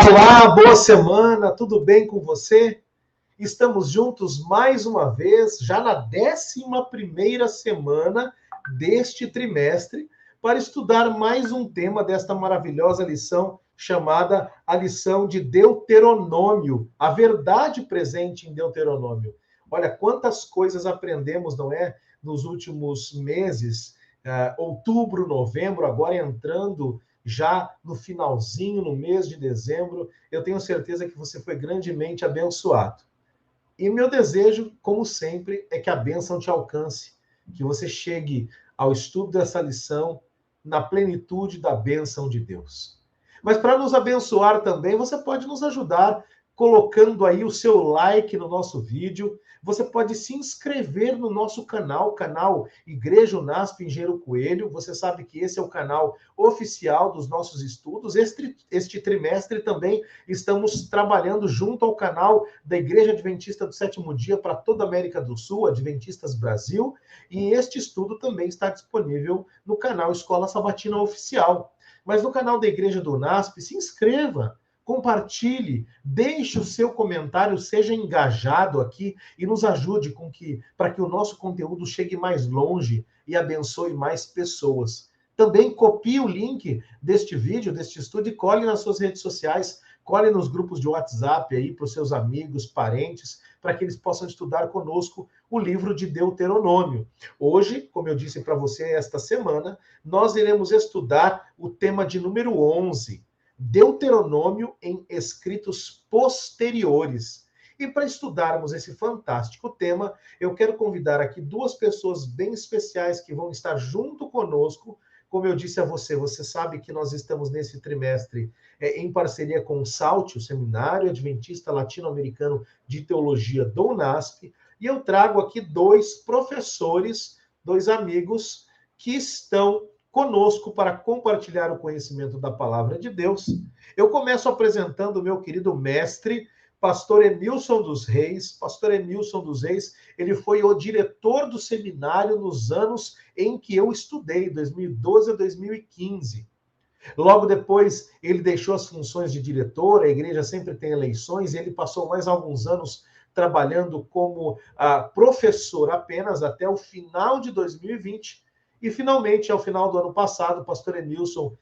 Olá, boa semana, tudo bem com você? Estamos juntos mais uma vez, já na 11ª semana deste trimestre, para estudar mais um tema desta maravilhosa lição chamada a lição de Deuteronômio, a verdade presente em Deuteronômio. Olha quantas coisas aprendemos, não é? Nos últimos meses, outubro, novembro, agora entrando já no finalzinho, no mês de dezembro. Eu tenho certeza que você foi grandemente abençoado. E meu desejo, como sempre, é que a bênção te alcance, que você chegue ao estudo dessa lição na plenitude da bênção de Deus. Mas para nos abençoar também, você pode nos ajudar colocando aí o seu like no nosso vídeo. Você pode se inscrever no nosso canal Igreja Unasp Engenheiro Coelho. Você sabe que esse é o canal oficial dos nossos estudos. Este trimestre também estamos trabalhando junto ao canal da Igreja Adventista do Sétimo Dia para toda a América do Sul, Adventistas Brasil. E este estudo também está disponível no canal Escola Sabatina Oficial. Mas no canal da Igreja do Unasp, se inscreva, compartilhe, deixe o seu comentário, seja engajado aqui e nos ajude para que o nosso conteúdo chegue mais longe e abençoe mais pessoas. Também copie o link deste vídeo, deste estudo e cole nas suas redes sociais, cole nos grupos de WhatsApp aí para os seus amigos, parentes, para que eles possam estudar conosco o livro de Deuteronômio. Hoje, como eu disse para você esta semana, nós iremos estudar o tema de número 11, Deuteronômio em escritos posteriores. E para estudarmos esse fantástico tema, eu quero convidar aqui duas pessoas bem especiais que vão estar junto conosco. Como eu disse a você, você sabe que nós estamos nesse trimestre em parceria com o SALT, o Seminário Adventista Latino-Americano de Teologia do UNASP, e eu trago aqui dois professores, dois amigos que estão conosco para compartilhar o conhecimento da palavra de Deus. Eu começo apresentando o meu querido mestre, pastor Emilson dos Reis. Pastor Emilson dos Reis, ele foi o diretor do seminário nos anos em que eu estudei, 2012 a 2015. Logo depois, ele deixou as funções de diretor, a igreja sempre tem eleições, e ele passou mais alguns anos trabalhando como professor apenas até o final de 2020. E, finalmente, ao final do ano passado, o pastor Emilson,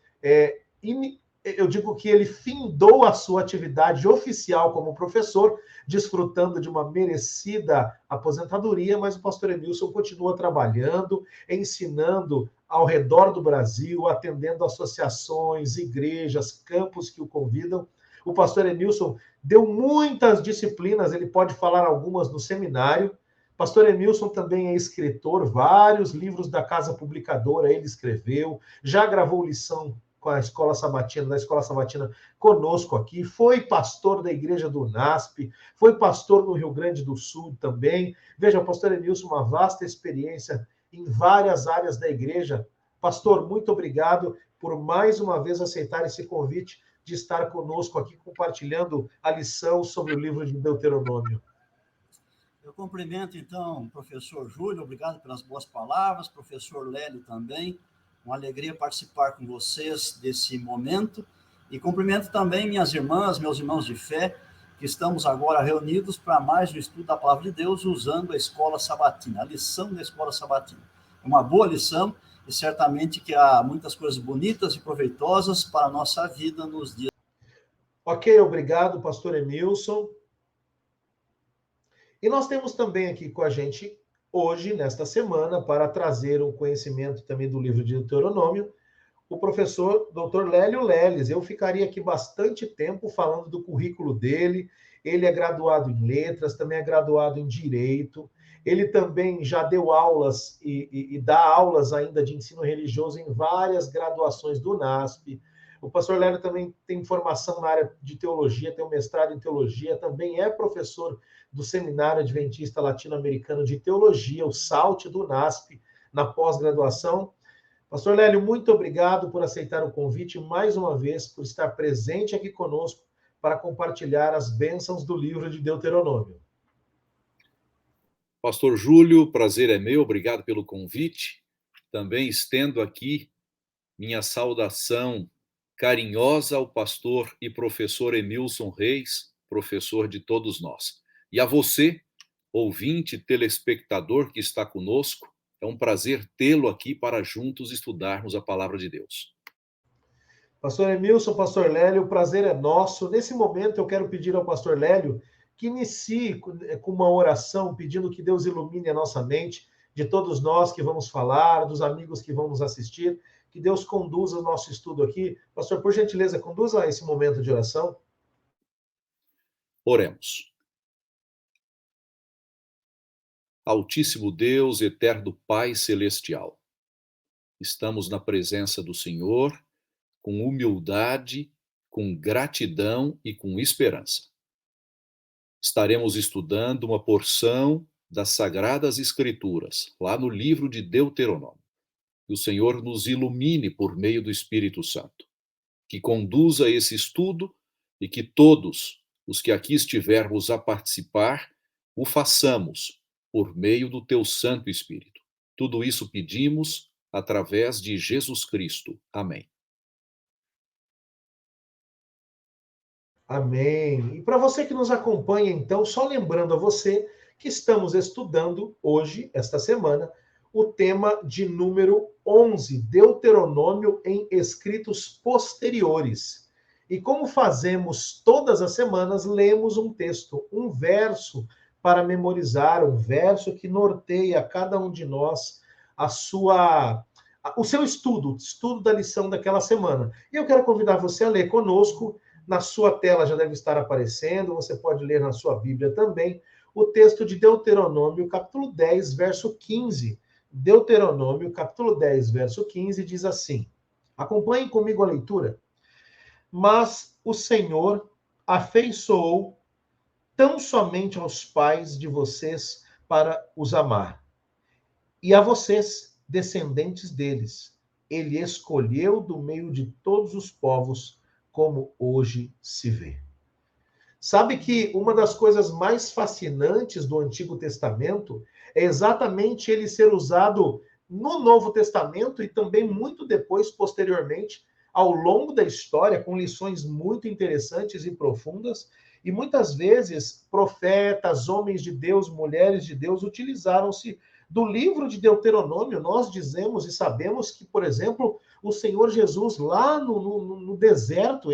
eu digo que ele findou a sua atividade oficial como professor, desfrutando de uma merecida aposentadoria, mas o pastor Emilson continua trabalhando, ensinando ao redor do Brasil, atendendo associações, igrejas, campos que o convidam. O pastor Emilson deu muitas disciplinas, ele pode falar algumas no seminário. Pastor Emilson também é escritor, vários livros da Casa Publicadora ele escreveu, já gravou lição com a Escola Sabatina, da Escola Sabatina conosco aqui, foi pastor da Igreja do UNASP, foi pastor no Rio Grande do Sul também. Veja, o pastor Emilson, uma vasta experiência em várias áreas da igreja. Pastor, muito obrigado por mais uma vez aceitar esse convite de estar conosco aqui compartilhando a lição sobre o livro de Deuteronômio. Eu cumprimento, então, o professor Júlio, obrigado pelas boas palavras, professor Lélio também, uma alegria participar com vocês desse momento, e cumprimento também minhas irmãs, meus irmãos de fé, que estamos agora reunidos para mais um estudo da Palavra de Deus usando a Escola Sabatina, a lição da Escola Sabatina. É uma boa lição e certamente que há muitas coisas bonitas e proveitosas para a nossa vida nos dias. Ok, obrigado, pastor Emilson. E nós temos também aqui com a gente, hoje, nesta semana, para trazer o conhecimento também do livro de Deuteronômio, o professor Dr. Lélio Leles. Eu ficaria aqui bastante tempo falando do currículo dele. Ele é graduado em letras, também é graduado em direito. Ele também já deu aulas e dá aulas ainda de ensino religioso em várias graduações do UNASP. O pastor Lélio também tem formação na área de teologia, tem um mestrado em teologia, também é professor do Seminário Adventista Latino-Americano de Teologia, o SALT do UNASP, na pós-graduação. Pastor Lélio, muito obrigado por aceitar o convite mais uma vez, por estar presente aqui conosco para compartilhar as bênçãos do livro de Deuteronômio. Pastor Júlio, prazer é meu, obrigado pelo convite. Também estendo aqui minha saudação carinhosa ao pastor e professor Emilson Reis, professor de todos nós. E a você, ouvinte, telespectador que está conosco, é um prazer tê-lo aqui para juntos estudarmos a palavra de Deus. Pastor Emilson, pastor Lélio, o prazer é nosso. Nesse momento, eu quero pedir ao pastor Lélio que inicie com uma oração, pedindo que Deus ilumine a nossa mente, de todos nós que vamos falar, dos amigos que vamos assistir, que Deus conduza o nosso estudo aqui. Pastor, por gentileza, conduza esse momento de oração. Oremos. Altíssimo Deus, eterno Pai celestial, estamos na presença do Senhor, com humildade, com gratidão e com esperança. Estaremos estudando uma porção das Sagradas Escrituras, lá no livro de Deuteronômio. Que o Senhor nos ilumine por meio do Espírito Santo, que conduza esse estudo e que todos os que aqui estivermos a participar, o façamos por meio do teu Santo Espírito. Tudo isso pedimos através de Jesus Cristo. Amém. Amém. E para você que nos acompanha, então, só lembrando a você que estamos estudando hoje, esta semana, o tema de número 11, Deuteronômio em escritos posteriores. E como fazemos todas as semanas, lemos um texto, um verso para memorizar, um verso que norteia cada um de nós o seu estudo da lição daquela semana. E eu quero convidar você a ler conosco. Na sua tela já deve estar aparecendo, você pode ler na sua Bíblia também, o texto de Deuteronômio, capítulo 10, verso 15. Deuteronômio, capítulo 10, verso 15, diz assim, acompanhem comigo a leitura. Mas o Senhor afeiçoou tão somente aos pais de vocês para os amar, e a vocês, descendentes deles, ele escolheu do meio de todos os povos, como hoje se vê. Sabe que uma das coisas mais fascinantes do Antigo Testamento é exatamente ele ser usado no Novo Testamento e também muito depois, posteriormente, ao longo da história, com lições muito interessantes e profundas, e muitas vezes profetas, homens de Deus, mulheres de Deus utilizaram-se do livro de Deuteronômio. Nós dizemos e sabemos que, por exemplo, o Senhor Jesus, lá no deserto,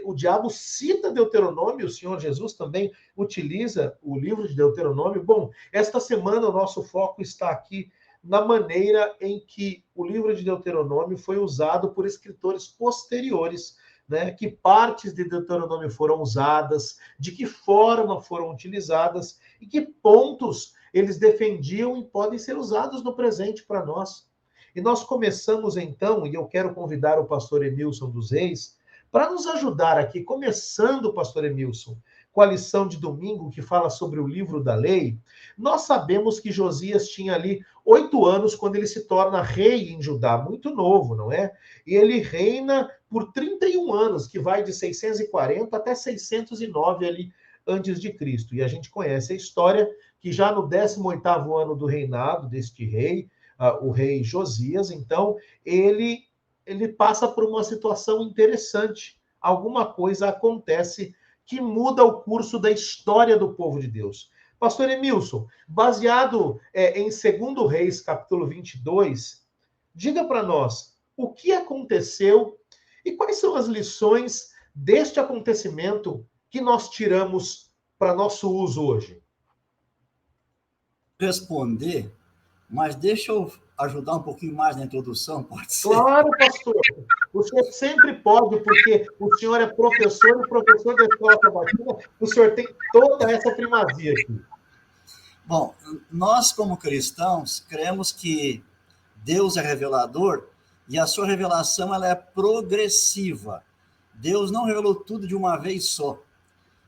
o diabo cita Deuteronômio, o Senhor Jesus também utiliza o livro de Deuteronômio. Bom, esta semana o nosso foco está aqui na maneira em que o livro de Deuteronômio foi usado por escritores posteriores, né? Que partes de Deuteronômio foram usadas, de que forma foram utilizadas e que pontos eles defendiam e podem ser usados no presente para nós. E nós começamos então, e eu quero convidar o pastor Emilson dos Reis para nos ajudar aqui, começando, pastor Emilson, com a lição de domingo que fala sobre o livro da lei. Nós sabemos que Josias tinha ali 8 anos quando ele se torna rei em Judá, muito novo, não é? E ele reina por 31 anos, que vai de 640 até 609 ali antes de Cristo. E a gente conhece a história que já no 18º ano do reinado deste rei, o rei Josias, então, ele passa por uma situação interessante. Alguma coisa acontece que muda o curso da história do povo de Deus. Pastor Emilson, baseado em 2 Reis, capítulo 22, diga para nós o que aconteceu e quais são as lições deste acontecimento que nós tiramos para nosso uso hoje. Responder, mas deixa eu ajudar um pouquinho mais na introdução, pode ser? Claro, pastor. O senhor sempre pode, porque o senhor é professor e professor da Escola Sabatina, o senhor tem toda essa primazia aqui. Bom, nós como cristãos cremos que Deus é revelador e a sua revelação ela é progressiva. Deus não revelou tudo de uma vez só.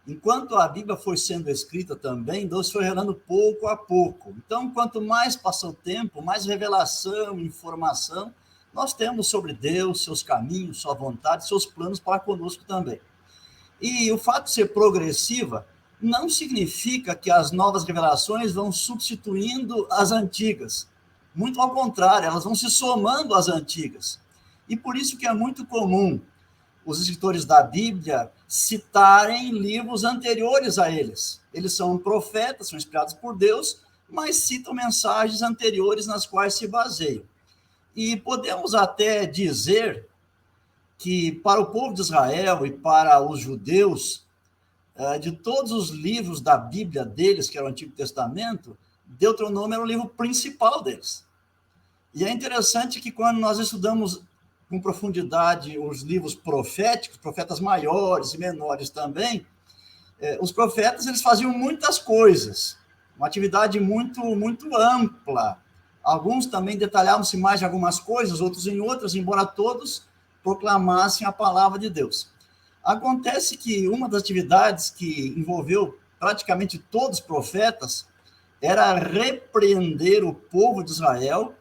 Enquanto a Bíblia foi sendo escrita também, Deus foi revelando pouco a pouco. Então, quanto mais passa o tempo, mais revelação, informação nós temos sobre Deus, seus caminhos, sua vontade, seus planos para conosco também. E o fato de ser progressiva não significa que as novas revelações vão substituindo as antigas. Muito ao contrário, elas vão se somando às antigas. E por isso que é muito comum os escritores da Bíblia citarem livros anteriores a eles. Eles são profetas, são inspirados por Deus, mas citam mensagens anteriores nas quais se baseiam. E podemos até dizer que para o povo de Israel e para os judeus, de todos os livros da Bíblia deles, que era o Antigo Testamento, Deuteronômio era o livro principal deles. E é interessante que quando nós estudamos com profundidade os livros proféticos, profetas maiores e menores também, os profetas eles faziam muitas coisas, uma atividade muito, muito ampla. Alguns também detalhavam-se mais em algumas coisas, outros em outras, embora todos proclamassem a palavra de Deus. Acontece que uma das atividades que envolveu praticamente todos os profetas era repreender o povo de Israel,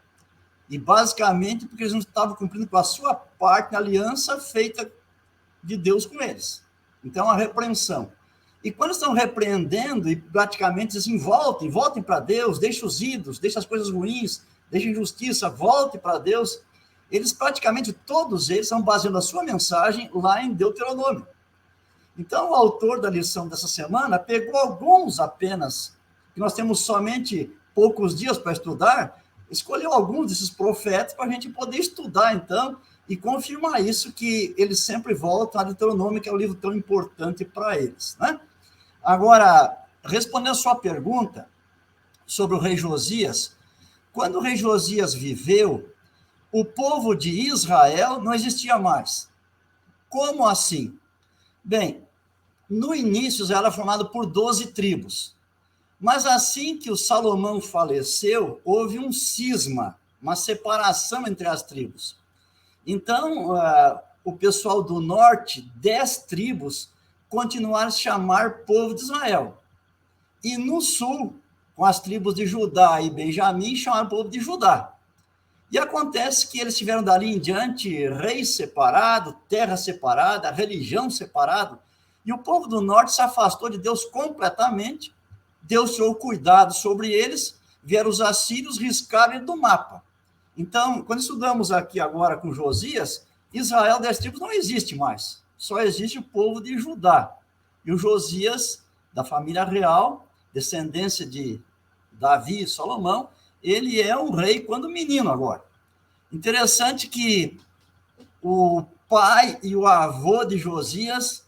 e basicamente porque eles não estavam cumprindo com a sua parte na aliança feita de Deus com eles. Então, a repreensão. E quando estão repreendendo, e praticamente dizem, voltem para Deus, deixem os ídolos, deixem as coisas ruins, deixem a injustiça, voltem para Deus, eles praticamente, todos eles, estão baseando a sua mensagem lá em Deuteronômio. Então, o autor da lição dessa semana pegou alguns apenas, que nós temos somente poucos dias para estudar, escolheu alguns desses profetas para a gente poder estudar, então, e confirmar isso, que eles sempre voltam a Deuteronômio, que é o livro tão importante para eles, né? Agora, respondendo a sua pergunta sobre o rei Josias, quando o rei Josias viveu, o povo de Israel não existia mais. Como assim? Bem, no início Israel era formado por 12 tribos. Mas assim que o Salomão faleceu, houve um cisma, uma separação entre as tribos. Então, o pessoal do norte, 10 tribos, continuaram a se chamar povo de Israel. E no sul, com as tribos de Judá e Benjamim, chamaram povo de Judá. E acontece que eles tiveram dali em diante reis separados, terra separada, religião separada, e o povo do norte se afastou de Deus completamente. Deus tirou cuidado sobre eles, vieram os assírios, riscaram ele do mapa. Então, quando estudamos aqui agora com Josias, Israel, 10 tribos, não existe mais. Só existe o povo de Judá. E o Josias, da família real, descendência de Davi e Salomão, ele é um rei quando menino agora. Interessante que o pai e o avô de Josias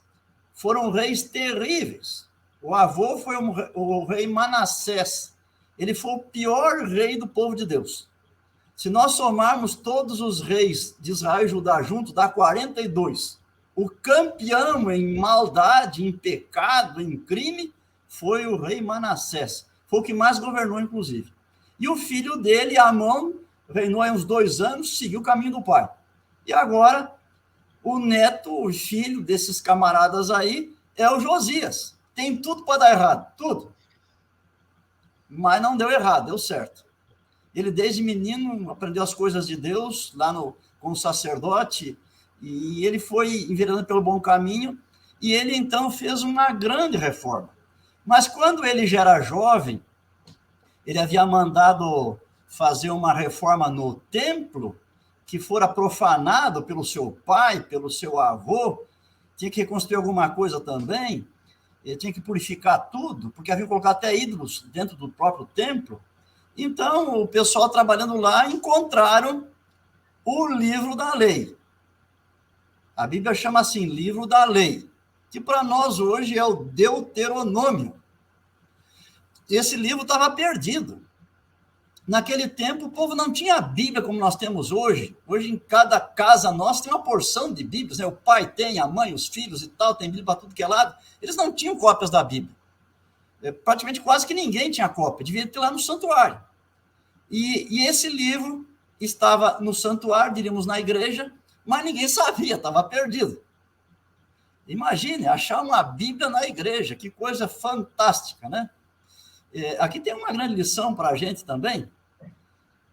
foram reis terríveis. O avô foi o rei Manassés. Ele foi o pior rei do povo de Deus. Se nós somarmos todos os reis de Israel e Judá juntos, dá 42. O campeão em maldade, em pecado, em crime, foi o rei Manassés. Foi o que mais governou, inclusive. E o filho dele, Amon, reinou há uns 2 anos, seguiu o caminho do pai. E agora, o neto, o filho desses camaradas aí, é o Josias. Tem tudo para dar errado, tudo. Mas não deu errado, deu certo. Ele, desde menino, aprendeu as coisas de Deus, lá com o sacerdote, e ele foi enveredando pelo bom caminho, e ele, então, fez uma grande reforma. Mas, quando ele já era jovem, ele havia mandado fazer uma reforma no templo, que fora profanado pelo seu pai, pelo seu avô, tinha que reconstruir alguma coisa também, ele tinha que purificar tudo, porque havia colocado até ídolos dentro do próprio templo. Então, o pessoal trabalhando lá encontraram o livro da lei. A Bíblia chama assim, livro da lei, que para nós hoje é o Deuteronômio. Esse livro estava perdido. Naquele tempo, o povo não tinha a Bíblia como nós temos hoje. Hoje, em cada casa nossa, tem uma porção de Bíblias, né? O pai tem, a mãe, os filhos e tal, tem Bíblia para tudo que é lado. Eles não tinham cópias da Bíblia. Praticamente quase que ninguém tinha cópia. Devia ter lá no santuário. E esse livro estava no santuário, diríamos na igreja, mas ninguém sabia, estava perdido. Imagine, achar uma Bíblia na igreja, que coisa fantástica, né? Aqui tem uma grande lição para a gente também,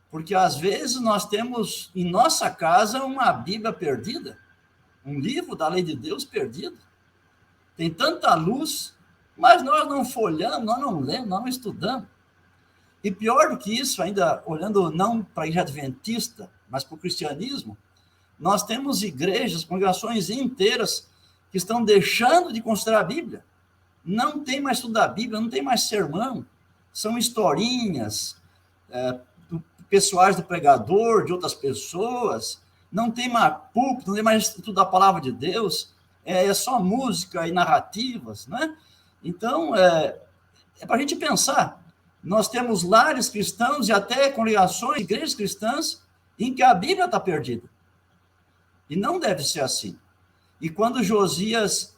porque às vezes nós temos em nossa casa uma Bíblia perdida, um livro da lei de Deus perdido. Tem tanta luz, mas nós não folhamos, nós não lemos, nós não estudamos. E pior do que isso, ainda olhando não para a igreja adventista, mas para o cristianismo, Nós temos igrejas, congregações inteiras que estão deixando de considerar a Bíblia. Não tem mais estudo da Bíblia, não tem mais sermão. São historinhas pessoais do pregador, de outras pessoas. Não tem mais púlpito, não tem mais estudo da palavra de Deus. É só música e narrativas, né? Então, é para a gente pensar. Nós temos lares cristãos e até congregações, igrejas cristãs, em que a Bíblia está perdida. E não deve ser assim. E quando Josias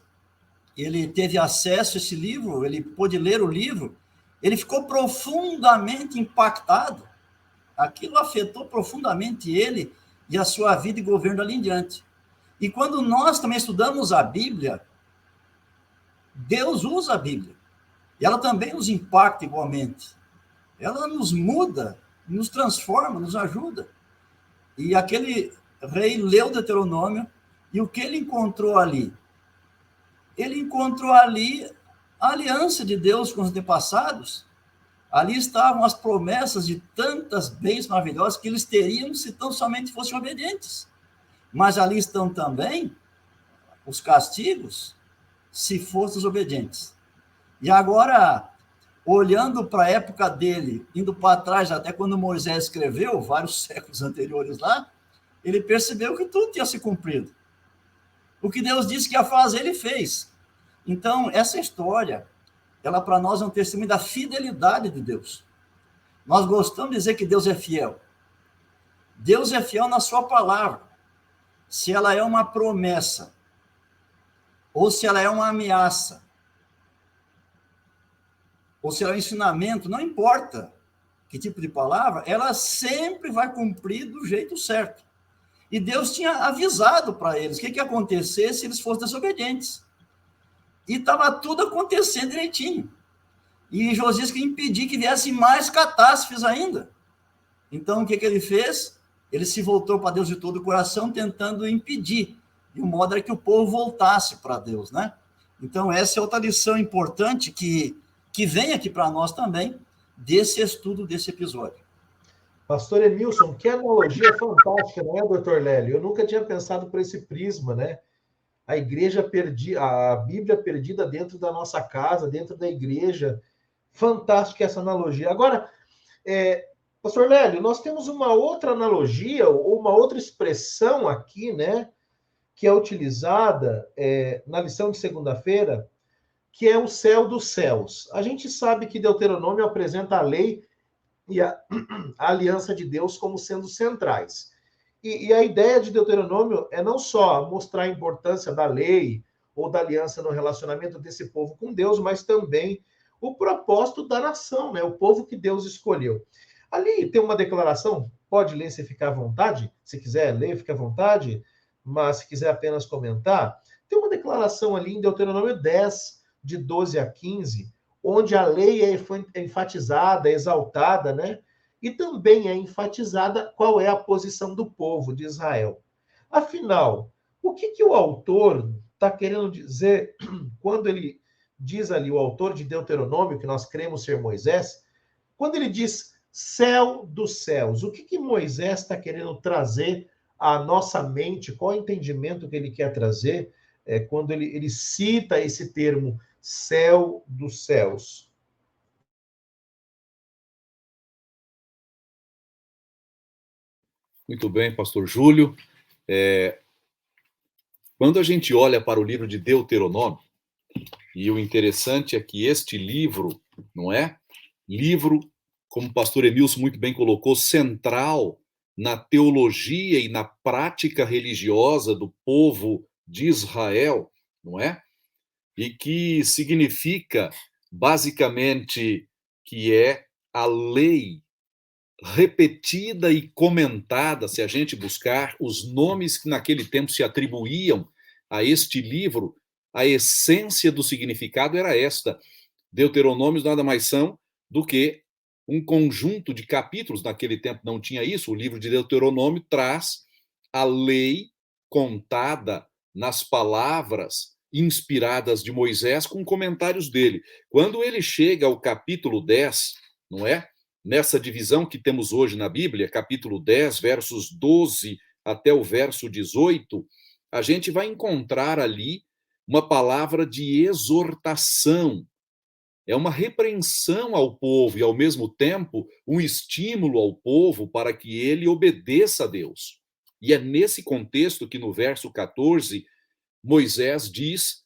ele teve acesso a esse livro, ele pôde ler o livro, ele ficou profundamente impactado. Aquilo afetou profundamente ele e a sua vida e governo ali em diante. E quando nós também estudamos a Bíblia, Deus usa a Bíblia. E ela também nos impacta igualmente. Ela nos muda, nos transforma, nos ajuda. E aquele rei leu o Deuteronômio, e o que ele encontrou ali? Ele encontrou ali a aliança de Deus com os antepassados. Ali estavam as promessas de tantas bênçãos maravilhosas que eles teriam se tão somente fossem obedientes. Mas ali estão também os castigos se fossem desobedientes. E agora, olhando para a época dele, indo para trás, até quando Moisés escreveu, vários séculos anteriores lá, ele percebeu que tudo tinha se cumprido. O que Deus disse que ia fazer, ele fez. Então, essa história, ela para nós é um testemunho da fidelidade de Deus. Nós gostamos de dizer que Deus é fiel. Deus é fiel na sua palavra. Se ela é uma promessa, ou se ela é uma ameaça, ou se ela é um ensinamento, não importa que tipo de palavra, ela sempre vai cumprir do jeito certo. E Deus tinha avisado para eles o que ia acontecer se eles fossem desobedientes. E estava tudo acontecendo direitinho. E Josias queria impedir que viessem mais catástrofes ainda. Então, o que ele fez? Ele se voltou para Deus de todo o coração, tentando impedir. E o modo era que o povo voltasse para Deus, né? Então, essa é outra lição importante que vem aqui para nós também, desse estudo, desse episódio. Pastor Emilson, que analogia fantástica, não é, doutor Lélio? Eu nunca tinha pensado por esse prisma, né? A igreja perdida, a Bíblia perdida dentro da nossa casa, dentro da igreja. Fantástica essa analogia. Agora, pastor Lélio, nós temos uma outra analogia, ou uma outra expressão aqui, né? Que é utilizada na lição de segunda-feira, que é o céu dos céus. A gente sabe que Deuteronômio apresenta a lei e a aliança de Deus como sendo centrais. E a ideia de Deuteronômio é não só mostrar a importância da lei ou da aliança no relacionamento desse povo com Deus, mas também o propósito da nação, né? O povo que Deus escolheu. Ali tem uma declaração, pode ler se ficar à vontade, se quiser ler, fica à vontade, mas se quiser apenas comentar, tem uma declaração ali em Deuteronômio 10, de 12 a 15, onde a lei é enfatizada, exaltada, né? E também é enfatizada qual é a posição do povo de Israel. Afinal, o que o autor está querendo dizer quando ele diz ali, o autor de Deuteronômio, que nós cremos ser Moisés, quando ele diz céu dos céus, o que Moisés está querendo trazer à nossa mente? Qual é o entendimento que ele quer trazer quando ele cita esse termo céu dos céus? Muito bem, pastor Júlio. Quando a gente olha para o livro de Deuteronômio, e o interessante é que este livro, não é? Livro, como o pastor Emilson muito bem colocou, central na teologia e na prática religiosa do povo de Israel, não é? E que significa, basicamente, que é a lei repetida e comentada, se a gente buscar os nomes que naquele tempo se atribuíam a este livro, a essência do significado era esta. Deuteronômios nada mais são do que um conjunto de capítulos, naquele tempo não tinha isso, o livro de Deuteronômio traz a lei contada nas palavras inspiradas de Moisés com comentários dele. Quando ele chega ao capítulo 10, não é? Nessa divisão que temos hoje na Bíblia, capítulo 10, versos 12 até o verso 18, a gente vai encontrar ali uma palavra de exortação. É uma repreensão ao povo e, ao mesmo tempo, um estímulo ao povo para que ele obedeça a Deus. E é nesse contexto que, no verso 14, Moisés diz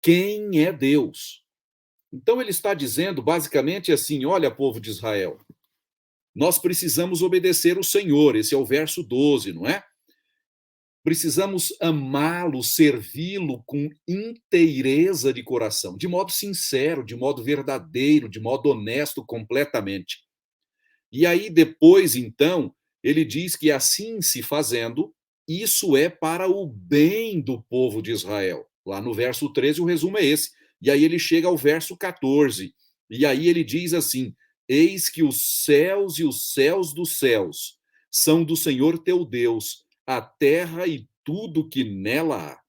quem é Deus. Então, ele está dizendo basicamente assim: olha, povo de Israel, nós precisamos obedecer o Senhor. Esse é o verso 12, não é? Precisamos amá-lo, servi-lo com inteireza de coração, de modo sincero, de modo verdadeiro, de modo honesto, completamente. E aí, depois, então, ele diz que assim se fazendo, isso é para o bem do povo de Israel. Lá no verso 13, o resumo é esse. E aí ele chega ao verso 14. E aí ele diz assim: eis que os céus e os céus dos céus são do Senhor teu Deus, a terra e tudo que nela há.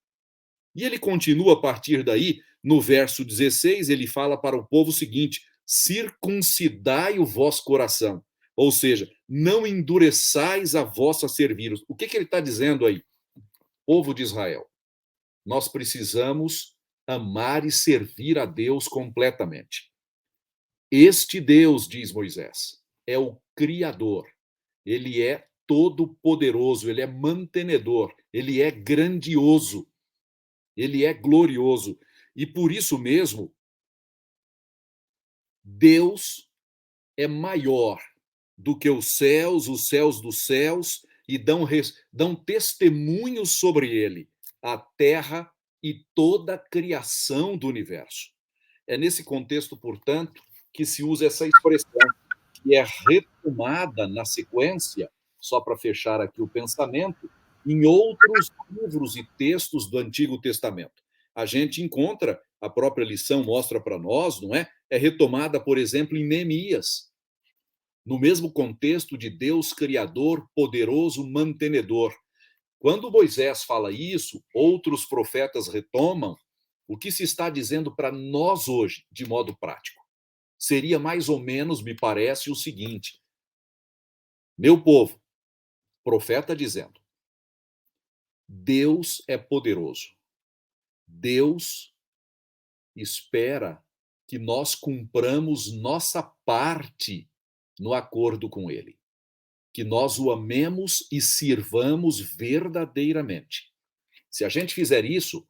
E ele continua a partir daí, no verso 16, ele fala para o povo o seguinte: circuncidai o vosso coração. Ou seja, não endureçais a vossa servir. O que ele está dizendo aí? Povo de Israel, nós precisamos amar e servir a Deus completamente. Este Deus, diz Moisés, é o Criador. Ele é todo-poderoso, ele é mantenedor, ele é grandioso, ele é glorioso. E por isso mesmo, Deus é maior do que os céus dos céus, e dão testemunho sobre ele, a terra e toda a criação do universo. É nesse contexto, portanto, que se usa essa expressão, que é retomada na sequência, só para fechar aqui o pensamento, em outros livros e textos do Antigo Testamento. A gente encontra, a própria lição mostra para nós, não é? É retomada, por exemplo, em Neemias, no mesmo contexto de Deus criador, poderoso, mantenedor. Quando Moisés fala isso, outros profetas retomam o que se está dizendo para nós hoje, de modo prático. Seria mais ou menos, me parece, o seguinte: meu povo, profeta dizendo, Deus é poderoso. Deus espera que nós cumpramos nossa parte no acordo com ele. Que nós o amemos e sirvamos verdadeiramente. Se a gente fizer isso,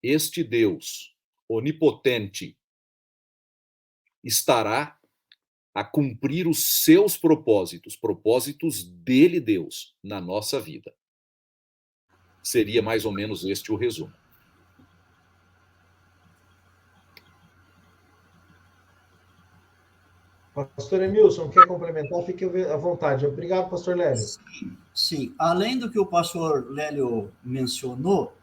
este Deus onipotente estará a cumprir os seus propósitos dele, Deus, na nossa vida. Seria mais ou menos este o resumo. Pastor Emilson, quer complementar? Fique à vontade. Obrigado, pastor Lélio. Sim, além do que o pastor Lélio mencionou,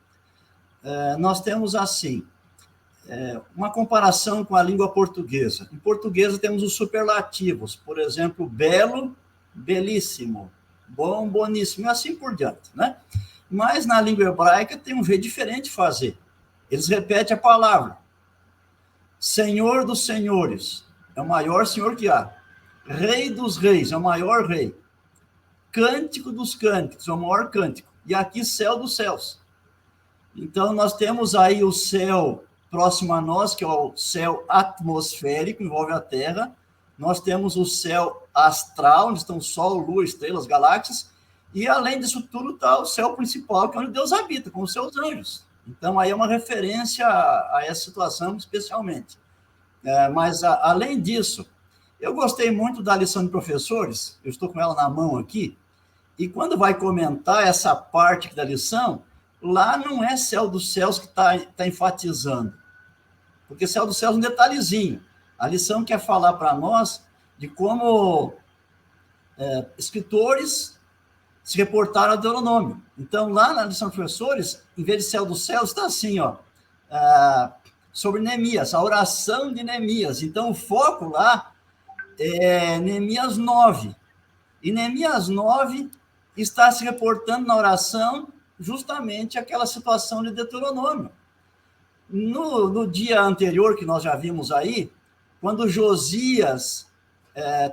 nós temos assim, uma comparação com a língua portuguesa. Em português temos os superlativos, por exemplo, belo, belíssimo, bom, boníssimo, e assim por diante, né? Mas na língua hebraica tem um jeito diferente de fazer. Eles repetem a palavra. Senhor dos senhores, é o maior senhor que há. Rei dos reis, é o maior rei. Cântico dos cânticos, é o maior cântico. E aqui, céu dos céus. Então, nós temos aí o céu próximo a nós, que é o céu atmosférico, envolve a Terra. Nós temos o céu astral, onde estão Sol, Lua, estrelas, galáxias. E, além disso tudo, está o céu principal, que é onde Deus habita, com os seus anjos. Então, aí é uma referência a essa situação, especialmente. Mas, além disso, eu gostei muito da lição de professores, eu estou com ela na mão aqui, e quando vai comentar essa parte da lição, lá não é céu dos céus que está enfatizando, porque céu dos céus é um detalhezinho. A lição quer falar para nós de como escritores se reportaram ao Deuteronômio. Então, lá na lição de professores, em vez de céu dos céus, está assim, ó, sobre Neemias, a oração de Neemias. Então, o foco lá é Neemias 9. E Neemias 9 está se reportando na oração justamente aquela situação de Deuteronômio. No dia anterior, que nós já vimos aí, quando Josias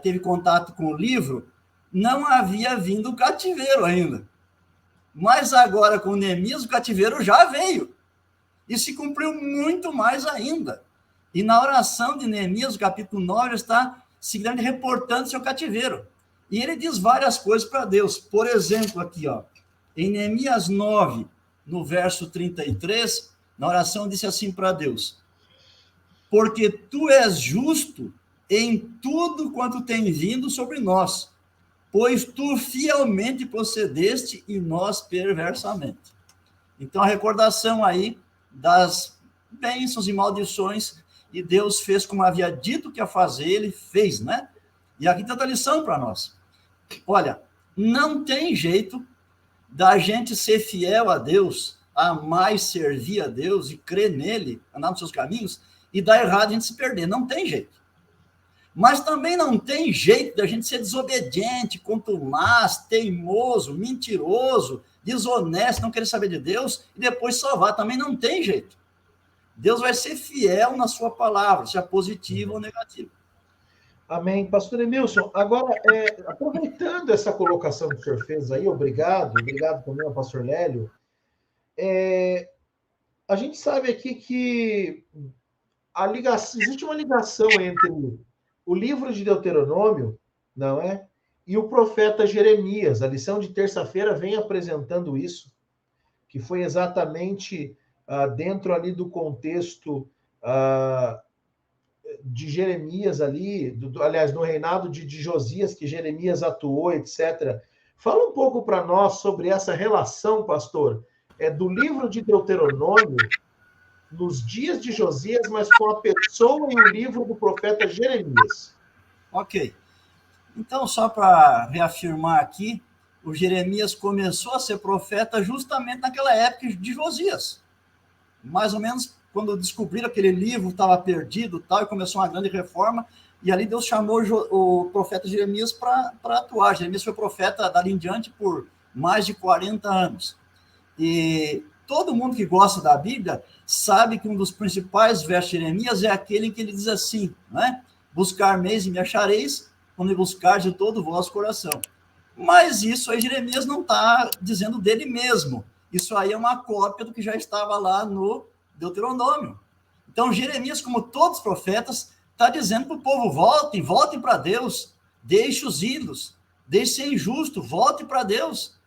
teve contato com o livro, não havia vindo o cativeiro ainda. Mas agora, com Neemias, o cativeiro já veio. E se cumpriu muito mais ainda. E na oração de Neemias, o capítulo 9, está seguidamente reportando seu cativeiro. E ele diz várias coisas para Deus. Por exemplo, aqui, ó, em Neemias 9, no verso 33, na oração disse assim para Deus: porque tu és justo em tudo quanto tem vindo sobre nós, pois tu fielmente procedeste e nós perversamente. Então, a recordação aí das bênçãos e maldições, e Deus fez como havia dito que ia fazer, ele fez, né? E aqui está a lição para nós. Olha, não tem jeito da gente ser fiel a Deus, amar e servir a Deus e crer nele, andar nos seus caminhos, e dar errado a gente se perder. Não tem jeito. Mas também não tem jeito da gente ser desobediente, contumaz, teimoso, mentiroso, desonesto, não querer saber de Deus e depois salvar. Também não tem jeito. Deus vai ser fiel na sua palavra, seja positivo ou negativo. Amém. Pastor Emilson, agora, aproveitando essa colocação que o senhor fez aí, obrigado também ao pastor Lélio, a gente sabe aqui que existe uma ligação entre o livro de Deuteronômio, não é? E o profeta Jeremias. A lição de terça-feira vem apresentando isso, que foi exatamente dentro ali do contexto de Jeremias ali, aliás, no reinado de Josias, que Jeremias atuou, etc. Fala um pouco para nós sobre essa relação, pastor, do livro de Deuteronômio nos dias de Josias, mas com a pessoa e o livro do profeta Jeremias. Ok. Então, só para reafirmar aqui, o Jeremias começou a ser profeta justamente naquela época de Josias. Mais ou menos quando descobriram que aquele livro estava perdido tal, e começou uma grande reforma, e ali Deus chamou o profeta Jeremias para atuar. Jeremias foi profeta dali em diante por mais de 40 anos. E todo mundo que gosta da Bíblia sabe que um dos principais versos de Jeremias é aquele em que ele diz assim, né? Buscar-meis e me achareis, quando me buscar de todo o vosso coração. Mas isso aí Jeremias não está dizendo dele mesmo. Isso aí é uma cópia do que já estava lá no Deuteronômio. Então Jeremias, como todos os profetas, está dizendo para o povo: voltem para Deus, deixe os ídolos, deixe ser injusto, voltem para Deus.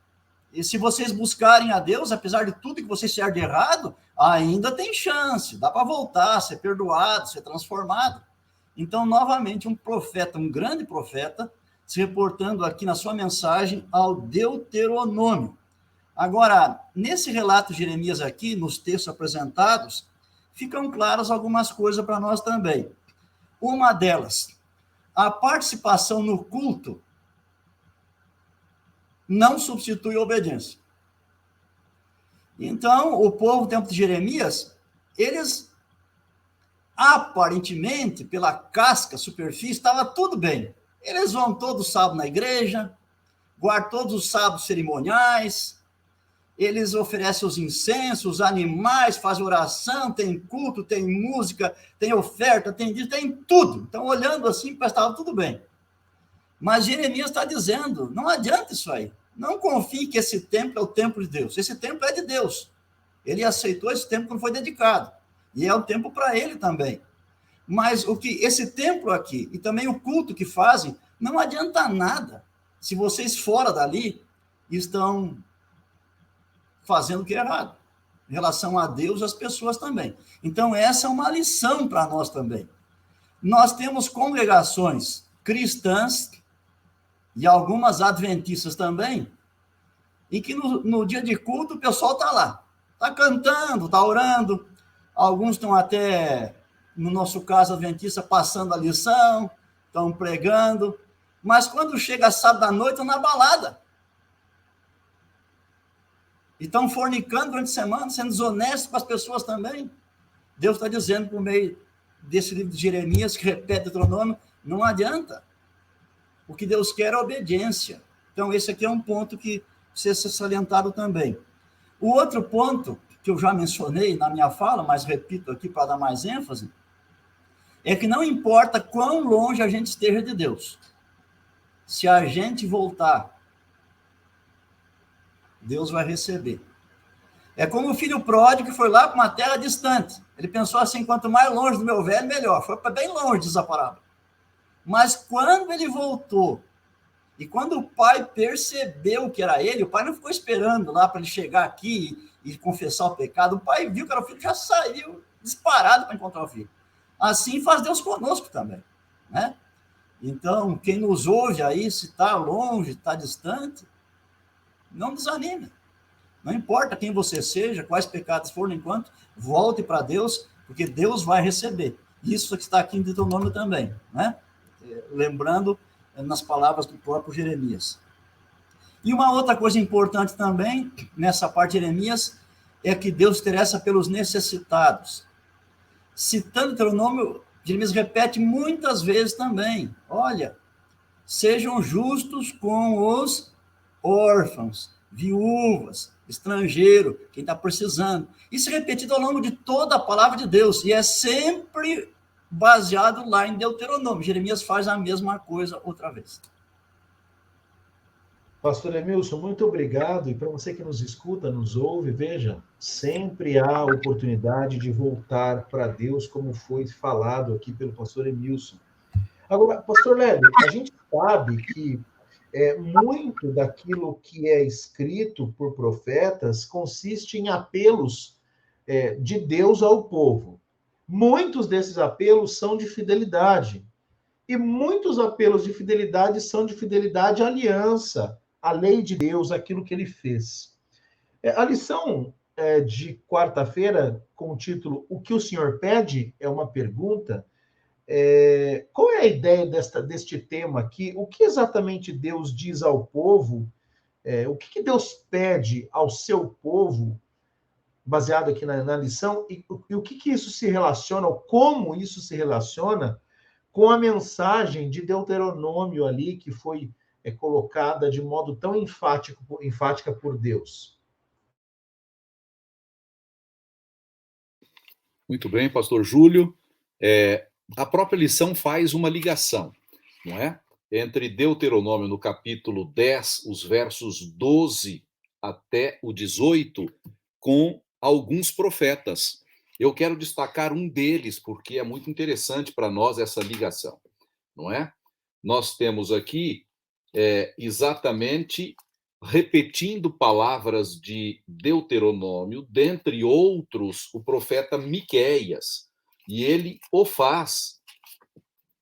E se vocês buscarem a Deus, apesar de tudo que vocês fizeram de errado, ainda tem chance, dá para voltar, ser perdoado, ser transformado. Então, novamente, um profeta, um grande profeta, se reportando aqui na sua mensagem ao Deuteronômio. Agora, nesse relato de Jeremias aqui, nos textos apresentados, ficam claras algumas coisas para nós também. Uma delas, a participação no culto não substitui a obediência. Então, o povo, no tempo de Jeremias, eles, aparentemente, pela casca, superfície, estava tudo bem. Eles vão todo sábado na igreja, guardam todos os sábados cerimoniais, eles oferecem os incensos, os animais, fazem oração, tem culto, tem música, tem oferta, tem tudo. Então, olhando assim, parece que estava tudo bem. Mas Jeremias está dizendo, não adianta isso aí. Não confie que esse templo é o templo de Deus. Esse templo é de Deus. Ele aceitou esse templo quando foi dedicado. E é o templo para ele também. Mas o que esse templo aqui, e também o culto que fazem, não adianta nada se vocês fora dali estão fazendo o que é errado. Em relação a Deus e as pessoas também. Então, essa é uma lição para nós também. Nós temos congregações cristãs e algumas adventistas também, em que no dia de culto o pessoal está lá, está cantando, está orando, alguns estão até, no nosso caso adventista, passando a lição, estão pregando, mas quando chega sábado à noite estão na balada, e estão fornicando durante a semana, sendo desonestos com as pessoas também. Deus está dizendo por meio desse livro de Jeremias, que repete o Deuteronômio, não adianta. O que Deus quer é obediência. Então, esse aqui é um ponto que precisa ser salientado também. O outro ponto, que eu já mencionei na minha fala, mas repito aqui para dar mais ênfase, é que não importa quão longe a gente esteja de Deus, se a gente voltar Deus vai receber. É como o filho pródigo que foi lá para uma terra distante. Ele pensou assim, quanto mais longe do meu velho, melhor. Foi para bem longe, diz a parábola. Mas quando ele voltou, e quando o pai percebeu que era ele, o pai não ficou esperando lá para ele chegar aqui e confessar o pecado. O pai viu que era o filho, já saiu disparado para encontrar o filho. Assim faz Deus conosco também, né? Então, quem nos ouve aí, se está longe, está distante, não desanime. Não importa quem você seja, quais pecados forem, enquanto, volte para Deus, porque Deus vai receber. Isso que está aqui em Deuteronômio também, né? Lembrando nas palavras do próprio Jeremias. E uma outra coisa importante também, nessa parte de Jeremias, é que Deus interessa pelos necessitados. Citando Deuteronômio, Jeremias repete muitas vezes também, olha, sejam justos com os órfãos, viúvas, estrangeiro, quem está precisando. Isso é repetido ao longo de toda a palavra de Deus, e é sempre baseado lá em Deuteronômio. Jeremias faz a mesma coisa outra vez. Pastor Emilson, muito obrigado. E para você que nos escuta, nos ouve, veja, sempre há oportunidade de voltar para Deus, como foi falado aqui pelo pastor Emilson. Agora, pastor Lélio, a gente sabe que muito daquilo que é escrito por profetas consiste em apelos de Deus ao povo. Muitos desses apelos são de fidelidade. E muitos apelos de fidelidade são de fidelidade à aliança, à lei de Deus, aquilo que ele fez. A lição de quarta-feira, com o título O que o Senhor pede? É uma pergunta. Qual é a ideia deste tema aqui? O que exatamente Deus diz ao povo? O que Deus pede ao seu povo, baseado aqui na lição? E o que isso se relaciona, ou como isso se relaciona com a mensagem de Deuteronômio ali, que foi colocada de modo tão enfática por Deus? Muito bem, pastor Júlio. A própria lição faz uma ligação, não é? Entre Deuteronômio, no capítulo 10, os versos 12 até o 18, com alguns profetas. Eu quero destacar um deles, porque é muito interessante para nós essa ligação, não é? Nós temos aqui exatamente repetindo palavras de Deuteronômio, dentre outros, o profeta Miqueias, e ele o faz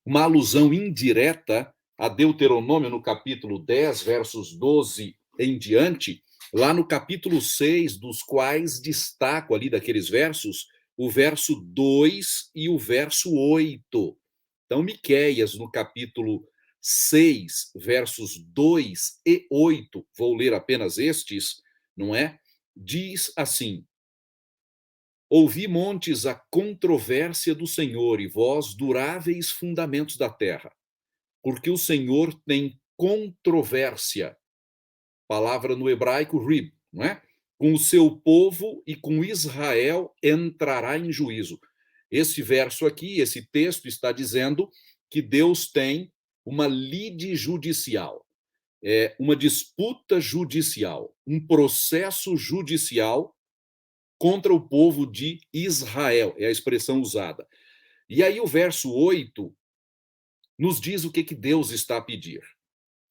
uma alusão indireta a Deuteronômio no capítulo 10, versos 12 em diante, lá no capítulo 6, dos quais destaco ali daqueles versos, o verso 2 e o verso 8. Então, Miqueias, no capítulo 6, versos 2 e 8, vou ler apenas estes, não é? Diz assim: Ouvi, montes, a controvérsia do Senhor, e vós, duráveis fundamentos da terra, porque o Senhor tem controvérsia, palavra no hebraico rib, não é? Com o seu povo e com Israel entrará em juízo. Esse verso aqui, esse texto está dizendo que Deus tem uma lide judicial, uma disputa judicial, um processo judicial contra o povo de Israel, é a expressão usada. E aí o verso 8 nos diz o que Deus está a pedir.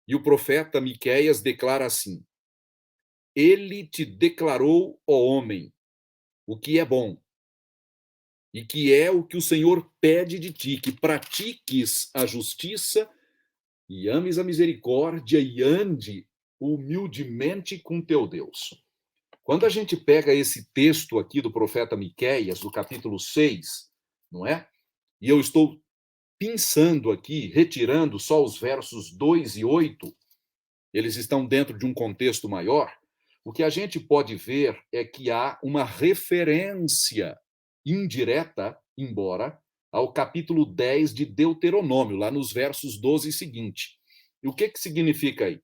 E o profeta Miqueias declara assim: Ele te declarou, ó homem, o que é bom, e que é o que o Senhor pede de ti, que pratiques a justiça e ames a misericórdia e ande humildemente com teu Deus. Quando a gente pega esse texto aqui do profeta Miqueias, do capítulo 6, não é? E eu estou pensando aqui, retirando só os versos 2 e 8, eles estão dentro de um contexto maior, o que a gente pode ver é que há uma referência indireta, embora, ao capítulo 10 de Deuteronômio, lá nos versos 12 e seguinte. E o que significa aí?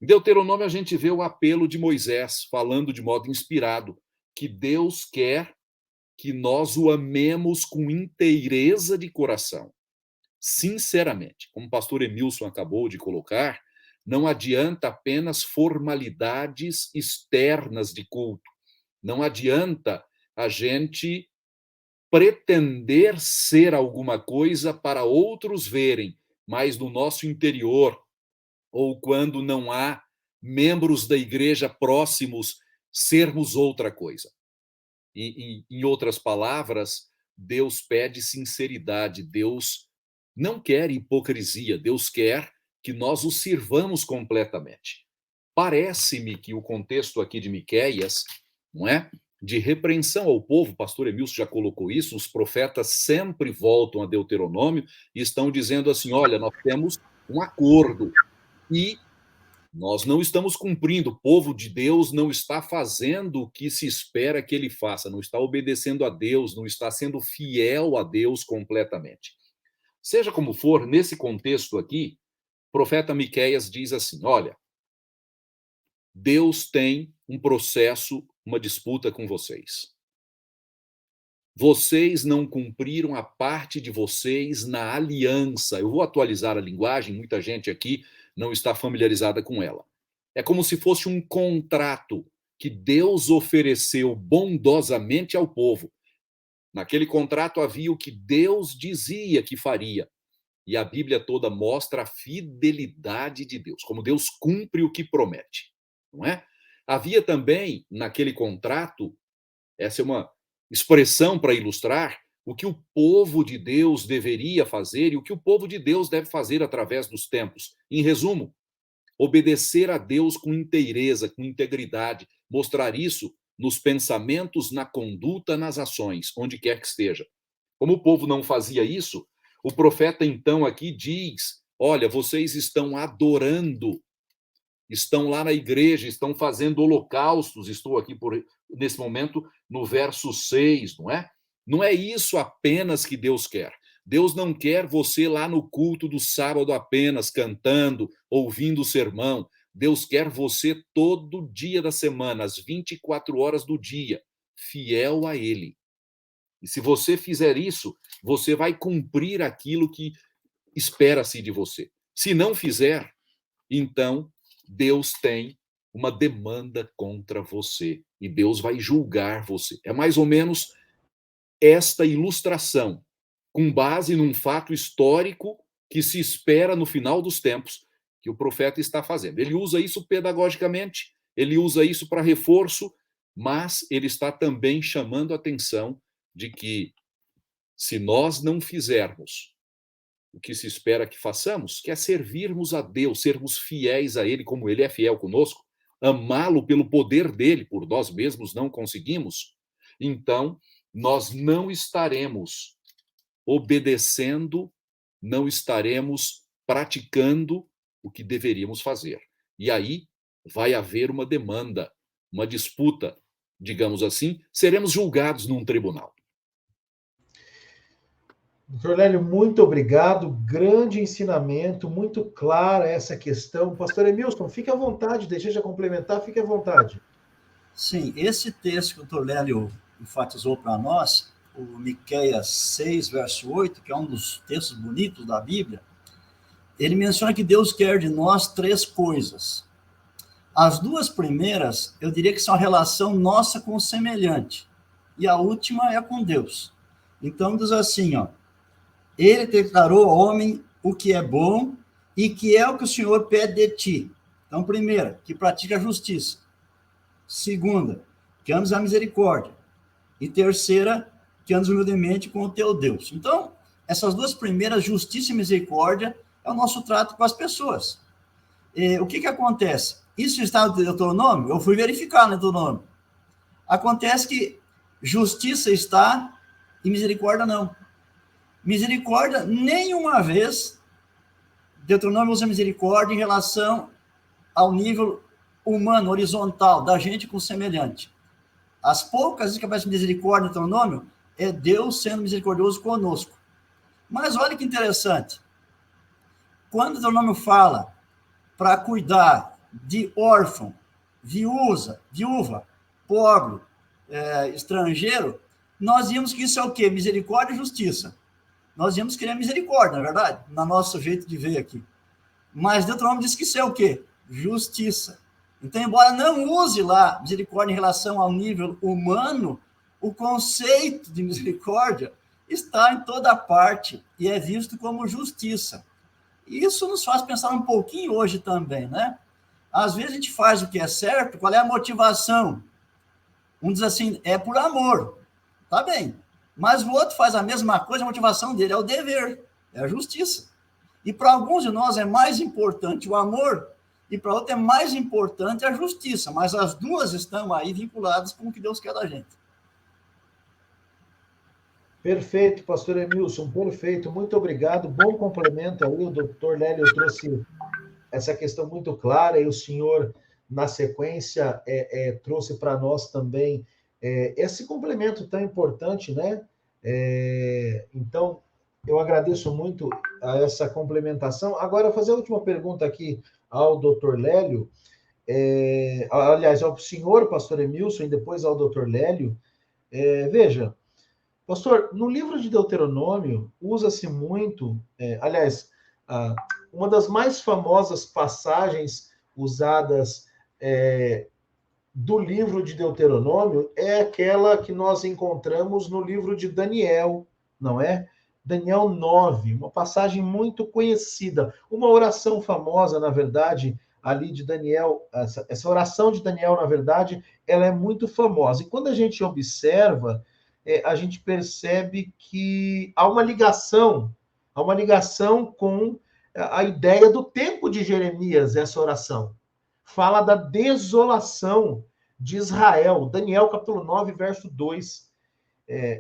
Em Deuteronômio, a gente vê o apelo de Moisés, falando de modo inspirado, que Deus quer que nós o amemos com inteireza de coração, sinceramente. Como o pastor Emilson acabou de colocar, não adianta apenas formalidades externas de culto. Não adianta a gente pretender ser alguma coisa para outros verem, mas no nosso interior, ou quando não há membros da igreja próximos, sermos outra coisa. Em outras palavras, Deus pede sinceridade, Deus não quer hipocrisia, Deus quer que nós o sirvamos completamente. Parece-me que o contexto aqui de Miqueias, não é? De repreensão ao povo, o pastor Emilson já colocou isso, os profetas sempre voltam a Deuteronômio e estão dizendo assim, olha, nós temos um acordo e nós não estamos cumprindo, o povo de Deus não está fazendo o que se espera que ele faça, não está obedecendo a Deus, não está sendo fiel a Deus completamente. Seja como for, nesse contexto aqui, o profeta Miqueias diz assim, olha, Deus tem um processo, uma disputa com vocês. Vocês não cumpriram a parte de vocês na aliança. Eu vou atualizar a linguagem, muita gente aqui não está familiarizada com ela. É como se fosse um contrato que Deus ofereceu bondosamente ao povo. Naquele contrato havia o que Deus dizia que faria. E a Bíblia toda mostra a fidelidade de Deus, como Deus cumpre o que promete, não é? Havia também, naquele contrato, essa é uma expressão para ilustrar o que o povo de Deus deveria fazer e o que o povo de Deus deve fazer através dos tempos. Em resumo, obedecer a Deus com inteireza, com integridade, mostrar isso nos pensamentos, na conduta, nas ações, onde quer que esteja. Como o povo não fazia isso, o profeta então aqui diz, olha, vocês estão adorando, estão lá na igreja, estão fazendo holocaustos, estou aqui nesse momento no verso 6, não é? Não é isso apenas que Deus quer. Deus não quer você lá no culto do sábado apenas, cantando, ouvindo o sermão. Deus quer você todo dia da semana, às 24 horas do dia, fiel a Ele. E se você fizer isso, você vai cumprir aquilo que espera-se de você. Se não fizer, então Deus tem uma demanda contra você e Deus vai julgar você. É mais ou menos esta ilustração, com base num fato histórico que se espera no final dos tempos, que o profeta está fazendo. Ele usa isso pedagogicamente, ele usa isso para reforço, mas ele está também chamando a atenção de que, se nós não fizermos o que se espera que façamos, que é servirmos a Deus, sermos fiéis a Ele, como Ele é fiel conosco, amá-lo pelo poder dEle, por nós mesmos não conseguimos, então nós não estaremos obedecendo, não estaremos praticando o que deveríamos fazer. E aí vai haver uma demanda, uma disputa, digamos assim, seremos julgados num tribunal. Doutor Lélio, muito obrigado. Grande ensinamento, muito clara essa questão. Pastor Emilson, fique à vontade, deseja complementar, fique à vontade. Sim, esse texto que o doutor Lélio enfatizou para nós, o Miqueias 6, verso 8, que é um dos textos bonitos da Bíblia, ele menciona que Deus quer de nós 3 coisas. As 2 primeiras, eu diria que são a relação nossa com o semelhante, e a última é com Deus. Então, diz assim, ó, ele declarou ao homem o que é bom e que é o que o Senhor pede de ti. Então, primeira, que pratica a justiça. Segunda, que ames a misericórdia. E terceira, que andes humildemente com o teu Deus. Então, essas 2 primeiras, justiça e misericórdia, é o nosso trato com as pessoas. O que acontece? Isso está no Deuteronômio? Eu fui verificar no Deuteronômio. Acontece que justiça está e misericórdia não. Misericórdia, nenhuma vez, Deuteronômio usa misericórdia em relação ao nível humano, horizontal, da gente com o semelhante. As poucas vezes que aparece misericórdia no Deuteronômio, é Deus sendo misericordioso conosco. Mas olha que interessante. Quando o Deuteronômio fala para cuidar de órfão, viúva, pobre, estrangeiro, nós vimos que isso é o quê? Misericórdia e justiça. Nós íamos querer misericórdia, não é verdade? No nosso jeito de ver aqui. Mas Deuteronômio diz que isso é o quê? Justiça. Então, embora não use lá misericórdia em relação ao nível humano, o conceito de misericórdia está em toda parte e é visto como justiça. E isso nos faz pensar um pouquinho hoje também, né? Às vezes a gente faz o que é certo, qual é a motivação? Um diz assim, é por amor. Tá bem. Mas o outro faz a mesma coisa, a motivação dele é o dever, é a justiça. E para alguns de nós é mais importante o amor, e para outros é mais importante a justiça, mas as duas estão aí vinculadas com o que Deus quer da gente. Perfeito, pastor Emilson, perfeito, muito obrigado, bom complemento aí, o doutor Lélio trouxe essa questão muito clara, e o senhor, na sequência, trouxe para nós também esse complemento tão importante, né? Então, eu agradeço muito a essa complementação. Agora, fazer a última pergunta aqui ao doutor Lélio, aliás, ao senhor, pastor Emilson, e depois ao doutor Lélio. Veja, pastor, no livro de Deuteronômio, usa-se muito, aliás, uma das mais famosas passagens usadas do livro de Deuteronômio é aquela que nós encontramos no livro de Daniel, não é? Daniel 9, uma passagem muito conhecida, uma oração famosa, na verdade, ali de Daniel, essa oração de Daniel, na verdade, ela é muito famosa. E quando a gente observa, a gente percebe que há uma ligação com a ideia do tempo de Jeremias, essa oração. Fala da desolação de Israel, Daniel capítulo 9, verso 2.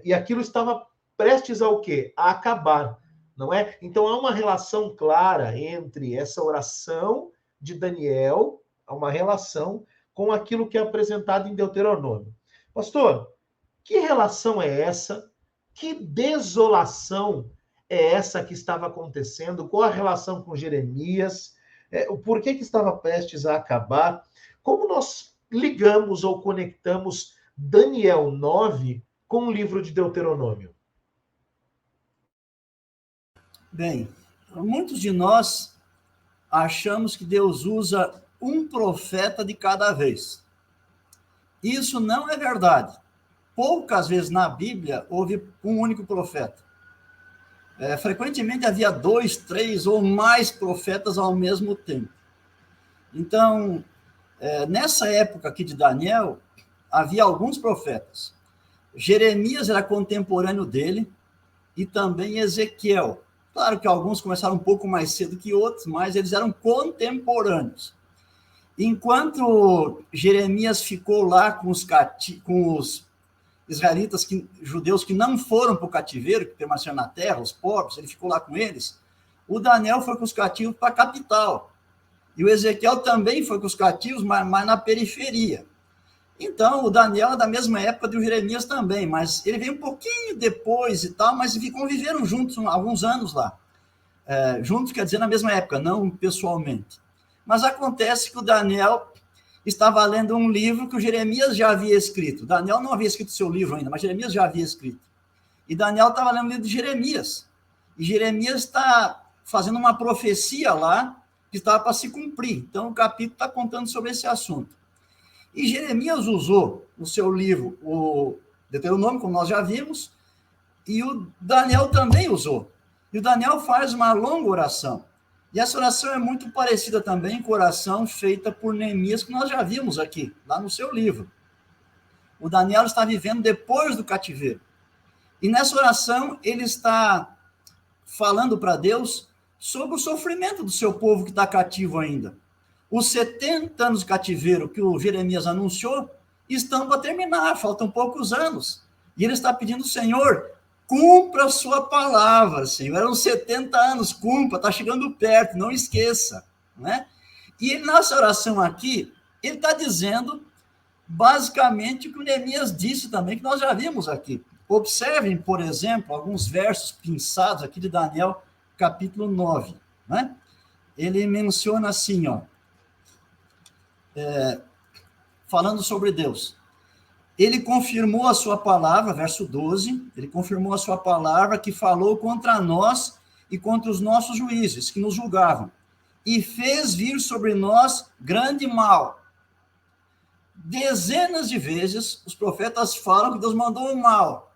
E aquilo estava prestes ao quê? A acabar, não é? Então há uma relação clara entre essa oração de Daniel, há uma relação com aquilo que é apresentado em Deuteronômio. Pastor, que relação é essa? Que desolação é essa que estava acontecendo? Qual a relação com Jeremias? Por que estava prestes a acabar? Como nós ligamos ou conectamos Daniel 9 com o livro de Deuteronômio? Bem, muitos de nós achamos que Deus usa um profeta de cada vez. Isso não é verdade. Poucas vezes na Bíblia houve um único profeta. Frequentemente havia 2, 3 ou mais profetas ao mesmo tempo. Então, nessa época aqui de Daniel, havia alguns profetas. Jeremias era contemporâneo dele e também Ezequiel. Claro que alguns começaram um pouco mais cedo que outros, mas eles eram contemporâneos. Enquanto Jeremias ficou lá com os israelitas, judeus que não foram para o cativeiro, que permaneceram na terra, os pobres, ele ficou lá com eles, o Daniel foi com os cativos para a capital. E o Ezequiel também foi com os cativos, mas na periferia. Então, o Daniel é da mesma época do Jeremias também, mas ele veio um pouquinho depois e tal, mas conviveram juntos alguns anos lá. Juntos quer dizer na mesma época, não pessoalmente. Mas acontece que o Daniel estava lendo um livro que o Jeremias já havia escrito. Daniel não havia escrito seu livro ainda, mas Jeremias já havia escrito. E Daniel estava lendo o livro de Jeremias. E Jeremias está fazendo uma profecia lá que estava para se cumprir. Então, o capítulo está contando sobre esse assunto. E Jeremias usou no seu livro o Deuteronômio, como nós já vimos, e o Daniel também usou. E o Daniel faz uma longa oração. E essa oração é muito parecida também com a oração feita por Neemias, que nós já vimos aqui, lá no seu livro. O Daniel está vivendo depois do cativeiro. E nessa oração, ele está falando para Deus sobre o sofrimento do seu povo que está cativo ainda. Os 70 anos de cativeiro que o Jeremias anunciou estão para terminar, faltam poucos anos. E ele está pedindo, Senhor, cumpra a sua palavra, Senhor. Eram 70 anos, cumpra, está chegando perto, não esqueça. Né? E ele, nessa oração aqui, ele está dizendo basicamente o que o Neemias disse também, que nós já vimos aqui. Observem, por exemplo, alguns versos pinçados aqui de Daniel, capítulo 9. Né? Ele menciona assim, falando sobre Deus. Ele confirmou a sua palavra, verso 12, ele confirmou a sua palavra que falou contra nós e contra os nossos juízes, que nos julgavam. e fez vir sobre nós grande mal. Dezenas de vezes os profetas falam que Deus mandou um mal.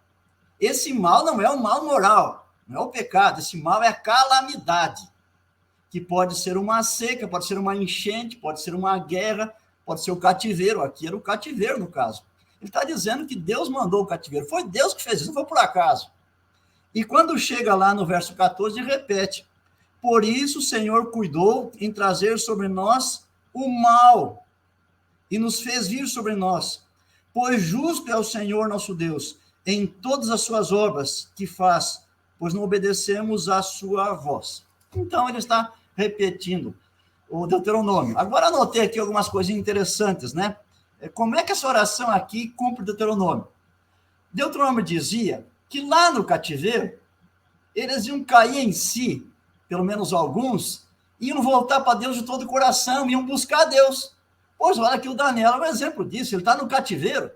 Esse mal não é um mal moral, não é o pecado, esse mal é a calamidade, que pode ser uma seca, pode ser uma enchente, pode ser uma guerra, pode ser o cativeiro. Aqui era o cativeiro, no caso. Ele está dizendo que Deus mandou o cativeiro. Foi Deus que fez isso, não foi por acaso. E quando chega lá no verso 14, repete: por isso o Senhor cuidou em trazer sobre nós o mal e nos fez vir sobre nós. Pois justo é o Senhor nosso Deus em todas as suas obras que faz, pois não obedecemos à sua voz. Então ele está repetindo o Deuteronômio. Agora anotei aqui algumas coisinhas interessantes, né? Como é que essa oração aqui cumpre o Deuteronômio? Deuteronômio dizia que lá no cativeiro, eles iam cair em si, pelo menos alguns, iam voltar para Deus de todo o coração, iam buscar Deus. Pois olha que o Daniel é um exemplo disso, ele está no cativeiro,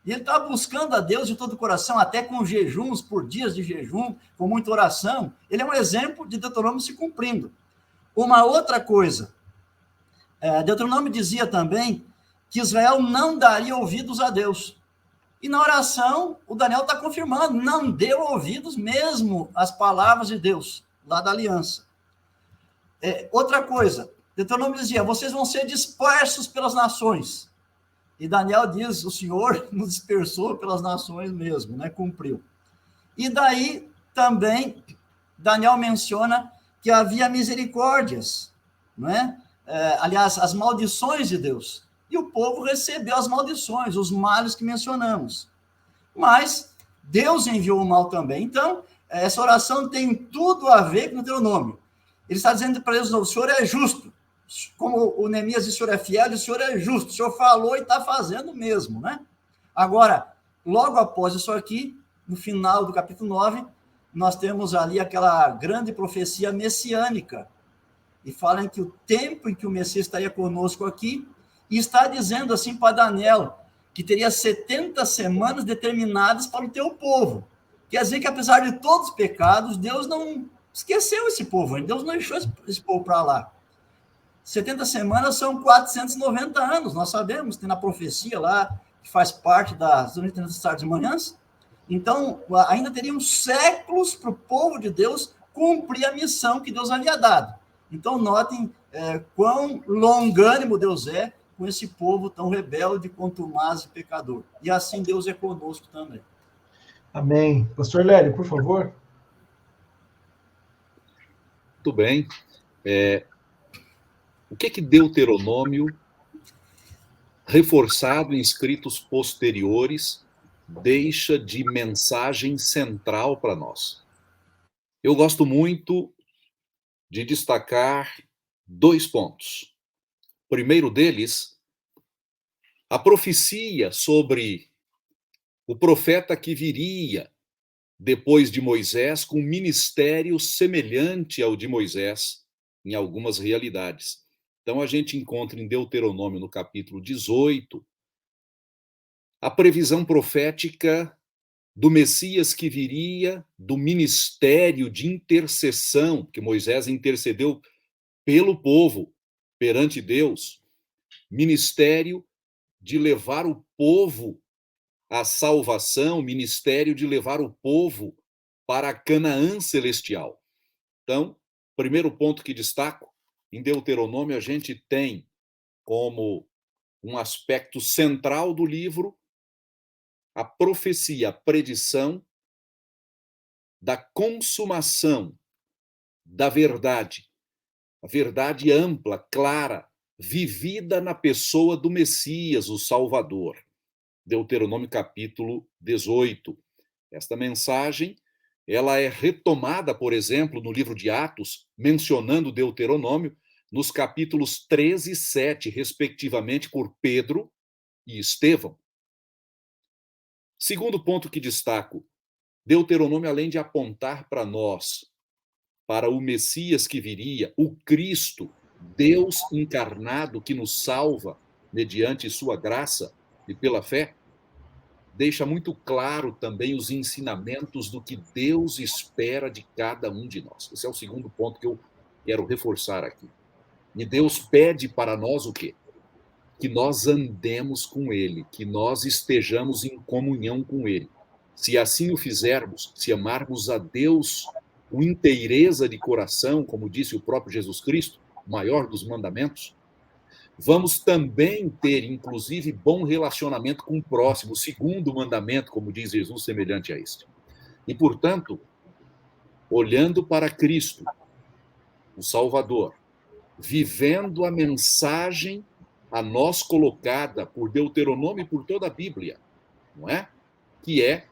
e ele está buscando a Deus de todo o coração, até com jejuns, por dias de jejum, com muita oração. Ele é um exemplo de Deuteronômio se cumprindo. Uma outra coisa, Deuteronômio dizia também que Israel não daria ouvidos a Deus. E na oração, o Daniel está confirmando, não deu ouvidos mesmo às palavras de Deus, lá da aliança. Outra coisa, Deuteronômio dizia, vocês vão ser dispersos pelas nações. E Daniel diz, o Senhor nos dispersou pelas nações mesmo, né? Cumpriu. E daí também, Daniel menciona que havia misericórdias, não é? Aliás, as maldições de Deus. E o povo recebeu as maldições, os males que mencionamos. Mas Deus enviou o mal também. Então, essa oração tem tudo a ver com o Deuteronômio. Ele está dizendo para eles, o Senhor é justo. Como o Neemias disse, o Senhor é fiel, o Senhor é justo. O Senhor falou e está fazendo mesmo, né? Agora, logo após isso aqui, no final do capítulo 9, nós temos ali aquela grande profecia messiânica. E falam que o tempo em que o Messias estaria conosco aqui, e está dizendo assim para Daniel, que teria 70 semanas determinadas para o teu povo. Quer dizer que, apesar de todos os pecados, Deus não esqueceu esse povo, Deus não deixou esse povo para lá. 70 semanas são 490 anos, nós sabemos, tem na profecia lá, que faz parte das 30 tardes e manhãs. Então, ainda teriam séculos para o povo de Deus cumprir a missão que Deus havia dado. Então, notem quão longânimo Deus é com esse povo tão rebelde, contumaz e pecador. E assim Deus é conosco também. Amém. Pastor Lélio, por favor. Muito bem. O que Deuteronômio, reforçado em escritos posteriores, deixa de mensagem central para nós? Eu gosto muito de destacar 2 pontos. O primeiro deles, a profecia sobre o profeta que viria depois de Moisés com um ministério semelhante ao de Moisés em algumas realidades. Então a gente encontra em Deuteronômio, no capítulo 18, a previsão profética do Messias que viria, do ministério de intercessão, que Moisés intercedeu pelo povo perante Deus, ministério de levar o povo à salvação, ministério de levar o povo para a Canaã celestial. Então, primeiro ponto que destaco, em Deuteronômio a gente tem como um aspecto central do livro a profecia, a predição da consumação da verdade, a verdade ampla, clara, vivida na pessoa do Messias, o Salvador. Deuteronômio capítulo 18. Esta mensagem, ela é retomada, por exemplo, no livro de Atos, mencionando Deuteronômio, nos capítulos 13 e 7, respectivamente, por Pedro e Estevão. Segundo ponto que destaco, Deuteronômio, além de apontar para nós, para o Messias que viria, o Cristo, Deus encarnado que nos salva mediante sua graça e pela fé, deixa muito claro também os ensinamentos do que Deus espera de cada um de nós. Esse é o segundo ponto que eu quero reforçar aqui. E Deus pede para nós o quê? Que nós andemos com Ele, que nós estejamos em comunhão com Ele. Se assim o fizermos, se amarmos a Deus com inteireza de coração, como disse o próprio Jesus Cristo, o maior dos mandamentos, vamos também ter, inclusive, bom relacionamento com o próximo, o segundo mandamento, como diz Jesus, semelhante a este. E, portanto, olhando para Cristo, o Salvador, vivendo a mensagem a nós colocada por Deuteronômio e por toda a Bíblia, não é? Que é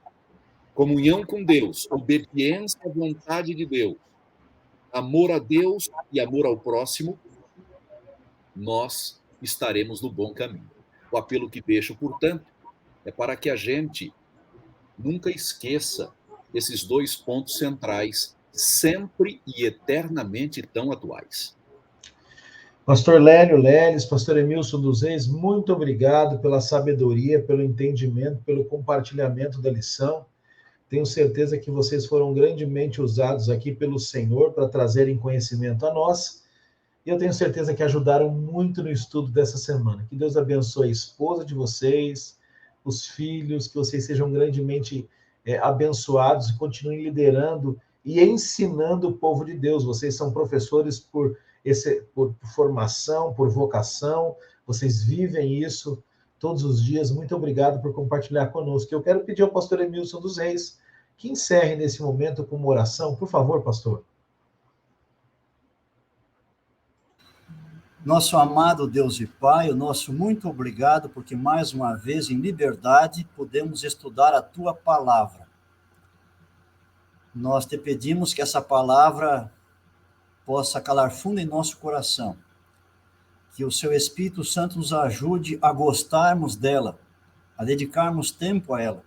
comunhão com Deus, obediência à vontade de Deus, amor a Deus e amor ao próximo, nós estaremos no bom caminho. O apelo que deixo, portanto, é para que a gente nunca esqueça esses dois pontos centrais, sempre e eternamente tão atuais. Pastor Lélio Leles, pastor Emilson dos Reis, muito obrigado pela sabedoria, pelo entendimento, pelo compartilhamento da lição. Tenho certeza que vocês foram grandemente usados aqui pelo Senhor para trazerem conhecimento a nós. E eu tenho certeza que ajudaram muito no estudo dessa semana. Que Deus abençoe a esposa de vocês, os filhos, que vocês sejam grandemente abençoados e continuem liderando e ensinando o povo de Deus. Vocês são professores por formação, por vocação, vocês vivem isso todos os dias. Muito obrigado por compartilhar conosco. Eu quero pedir ao pastor Emilson dos Reis que encerre nesse momento com uma oração. Por favor, pastor. Nosso amado Deus e Pai, o nosso muito obrigado, porque mais uma vez, em liberdade, podemos estudar a Tua palavra. Nós te pedimos que essa palavra possa calar fundo em nosso coração, que o Seu Espírito Santo nos ajude a gostarmos dela, a dedicarmos tempo a ela,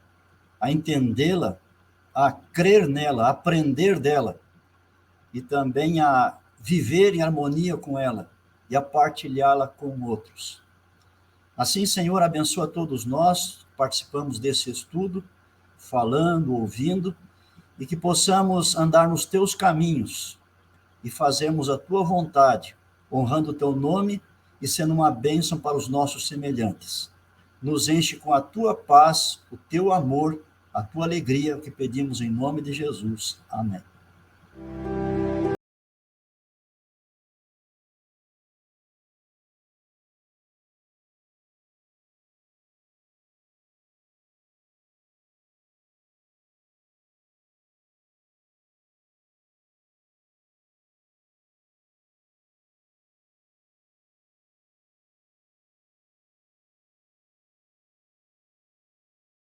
a entendê-la, a crer nela, a aprender dela, e também a viver em harmonia com ela, e a partilhá-la com outros. Assim, Senhor, abençoa todos nós que participamos desse estudo, falando, ouvindo, e que possamos andar nos teus caminhos e fazermos a tua vontade, honrando o teu nome e sendo uma bênção para os nossos semelhantes. Nos enche com a tua paz, o teu amor, a tua alegria, que pedimos em nome de Jesus. Amém.